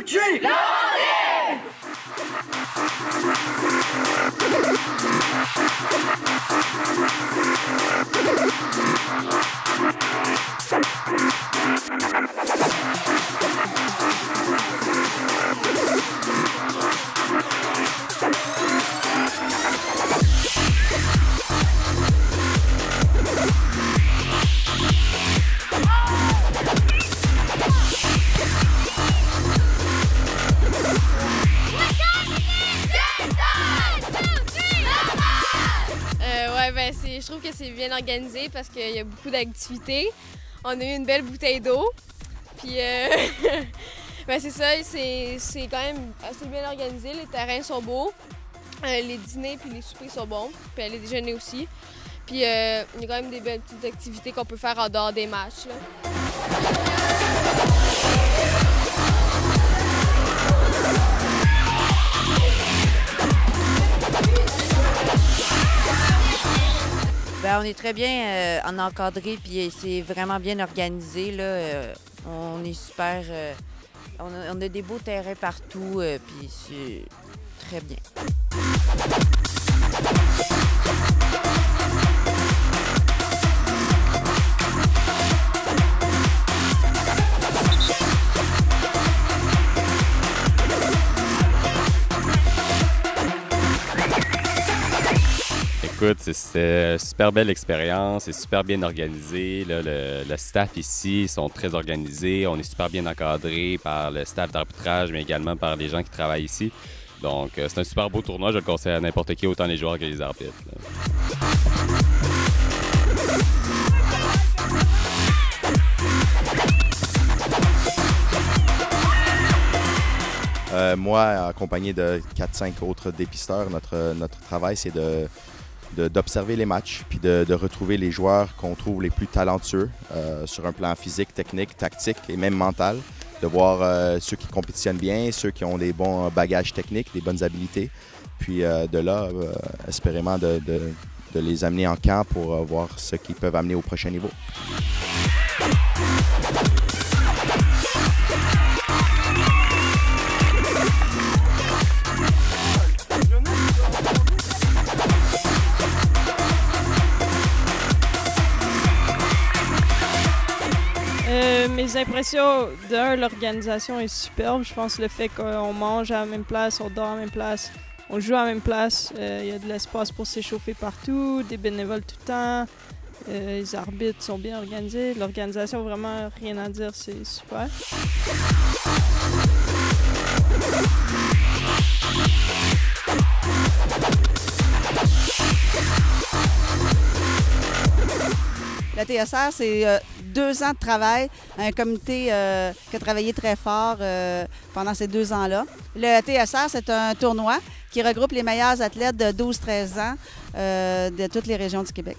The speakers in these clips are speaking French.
country! Je trouve que c'est bien organisé parce qu'il y a beaucoup d'activités. On a eu une belle bouteille d'eau. Puis, c'est ça, c'est quand même assez bien organisé. Les terrains sont beaux. Les dîners puis les soupers sont bons. Puis les déjeuners aussi. Puis, il y a quand même des belles petites activités qu'on peut faire en dehors des matchs, là. Bien, on est très bien en encadré, puis c'est vraiment bien organisé, là. On est super... on a des beaux terrains partout, puis c'est très bien. Écoute, c'était une super belle expérience, c'est super bien organisé. Là, le staff ici sont très organisés. On est super bien encadré par le staff d'arbitrage, mais également par les gens qui travaillent ici. Donc, c'est un super beau tournoi. Je le conseille à n'importe qui, autant les joueurs que les arbitres. Moi, accompagné de 4-5 autres dépisteurs, notre travail, c'est d'observer les matchs puis de retrouver les joueurs qu'on trouve les plus talentueux sur un plan physique, technique, tactique et même mental. De voir ceux qui compétitionnent bien, ceux qui ont des bons bagages techniques, des bonnes habiletés. Puis de là, espérément de les amener en camp pour voir ce qu'ils peuvent amener au prochain niveau. Mes impressions, l'organisation est superbe. Je pense le fait qu'on mange à la même place, on dort à la même place, on joue à la même place. Il y a de l'espace pour s'échauffer partout, des bénévoles tout le temps. Les arbitres sont bien organisés. L'organisation, vraiment, rien à dire, c'est super. La TSR, c'est 2 ans de travail, un comité qui a travaillé très fort pendant ces 2 ans-là. Le TSR, c'est un tournoi qui regroupe les meilleurs athlètes de 12-13 ans de toutes les régions du Québec.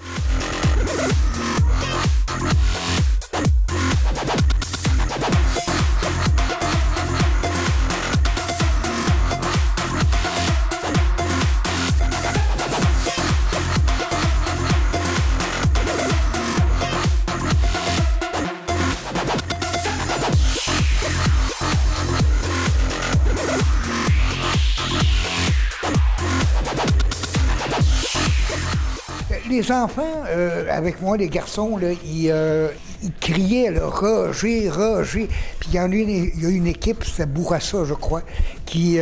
Les enfants, avec moi, les garçons, là, ils criaient là, Roger, Roger. Puis il y a une équipe, c'est Bourassa, je crois, qui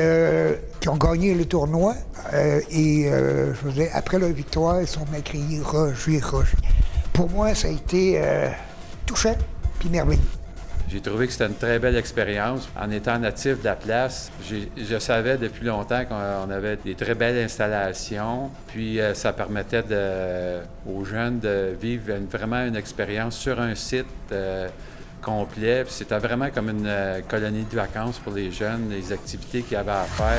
ont gagné le tournoi. Je veux dire, après leur victoire, ils sont mis à crier Roger, Roger. Pour moi, ça a été touchant puis merveilleux. J'ai trouvé que c'était une très belle expérience. En étant natif de la place, je savais depuis longtemps qu'on avait des très belles installations. Puis ça permettait aux jeunes de vivre vraiment une expérience sur un site complet. Puis c'était vraiment comme une colonie de vacances pour les jeunes, les activités qu'il y avait à faire.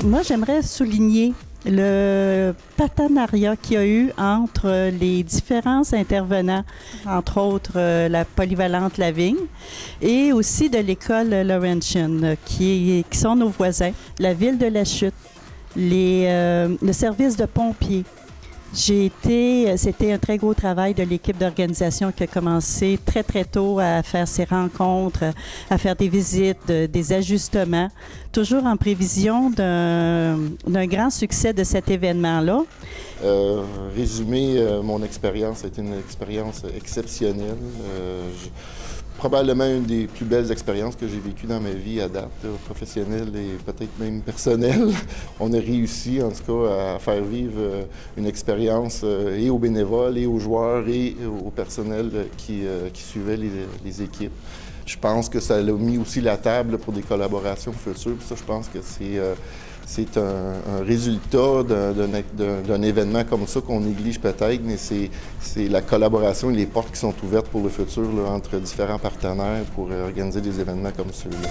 Moi, j'aimerais souligner le partenariat qu'il y a eu entre les différents intervenants, entre autres la polyvalente Lavigne, et aussi de l'école Laurentian, qui sont nos voisins, la ville de La Chute, le service de pompiers. C'était un très gros travail de l'équipe d'organisation qui a commencé très, très tôt à faire ses rencontres, à faire des visites, des ajustements, toujours en prévision d'un grand succès de cet événement-là. Résumer mon expérience, c'était une expérience exceptionnelle. Probablement une des plus belles expériences que j'ai vécues dans ma vie à date, professionnelle et peut-être même personnelle. On a réussi, en tout cas, à faire vivre une expérience et aux bénévoles, et aux joueurs, et au personnel qui suivait les équipes. Je pense que ça a mis aussi la table pour des collaborations futures. Ça, je pense que c'est un résultat d'un événement comme ça qu'on néglige peut-être, mais c'est la collaboration et les portes qui sont ouvertes pour le futur là, entre différents partenaires pour organiser des événements comme ceux-là.